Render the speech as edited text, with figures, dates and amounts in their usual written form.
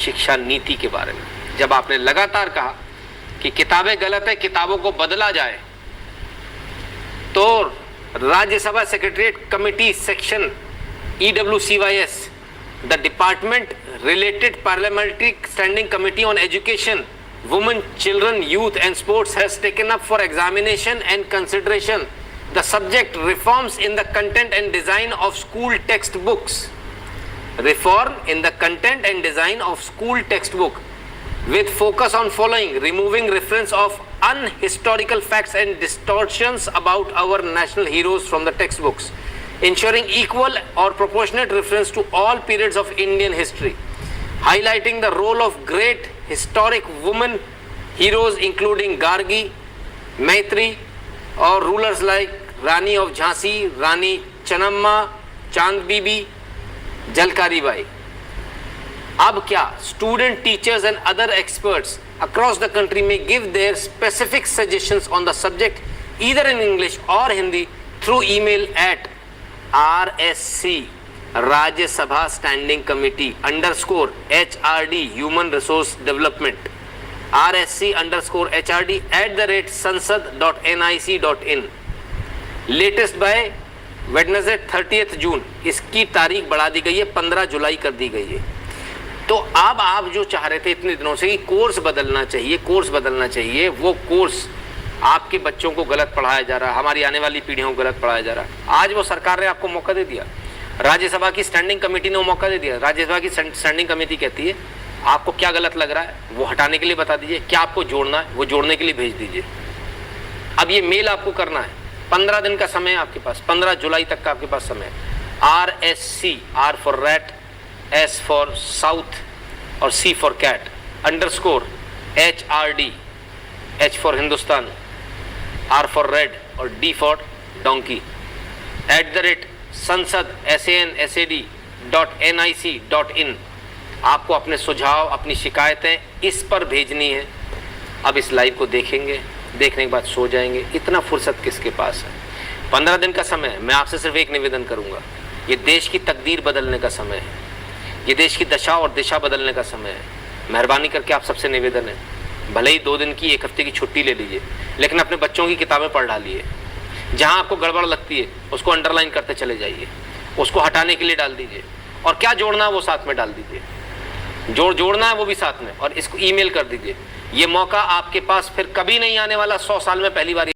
शिक्षा नीति के बारे में। जब आपने लगातार कहा कि किताबें गलत है, किताबों को बदला जाए, तो Rajya Sabha secretariat committee section EWCYS, the department related parliamentary standing committee on education, women, children, youth and sports has taken up for examination and consideration the subject reforms in the content and design of school textbooks. Reform in the content and design of school textbook with focus on following: removing reference of unhistorical facts and distortions about our national heroes from the textbooks, ensuring equal or proportionate reference to all periods of Indian history, highlighting the role of great historic women heroes including Gargi, Maitri, or rulers like Rani of Jhansi, Rani Channamma, Chand Bibi, Jalkari Bai. अब क्या student, teachers and other experts across the country may give their specific suggestions on the subject either in English or Hindi through email at RSC Rajya Sabha Standing Committee _HRD Human Resource Development RSC _HRD @sansad.nic.in latest by Wednesday 30 जून। इसकी तारीख बढ़ा दी गई है, 15 जुलाई कर दी गई है। तो अब आप जो चाह रहे थे इतने दिनों से कि कोर्स बदलना चाहिए, कोर्स बदलना चाहिए, वो कोर्स आपके बच्चों को गलत पढ़ाया जा रहा है, हमारी आने वाली पीढ़ियों को गलत पढ़ाया जा रहा है। आज वो सरकार ने आपको मौका दे दिया, राज्यसभा की स्टैंडिंग कमेटी ने वो मौका दे दिया। राज्यसभा की स्टैंडिंग कमेटी कहती है आपको क्या गलत लग रहा है वो हटाने के लिए बता दीजिए, क्या आपको जोड़ना है वो जोड़ने के लिए भेज दीजिए। अब ये मेल आपको करना है, 15 दिन का समय है आपके पास, 15 जुलाई तक का आपके पास समय है। RSC, R for rat, S for south और C for cat _HRD, H for Hindustan, R for red और D for donkey @sansad SANSAD.nic.in। आपको अपने सुझाव, अपनी शिकायतें इस पर भेजनी है। अब इस लाइव को देखेंगे, देखने के बाद सो जाएंगे, इतना फुर्सत किसके पास है। 15 दिन का समय है। मैं आपसे सिर्फ एक निवेदन करूंगा, ये देश की तकदीर बदलने का समय है, ये देश की दशा और दिशा बदलने का समय है। मेहरबानी करके आप सबसे निवेदन है, भले ही 2 दिन की, 1 हफ्ते की छुट्टी ले लीजिए, लेकिन अपने बच्चों की किताबें पढ़ डालिए। जहां आपको गड़बड़ लगती है उसको अंडरलाइन करते चले जाइए, उसको हटाने के लिए डाल दीजिए, और क्या जोड़ना है वो साथ में डाल दीजिए, जोड़ना है वो भी साथ में, और इसको ईमेल कर दीजिए। ये मौका आपके पास फिर कभी नहीं आने वाला, 100 साल में पहली बार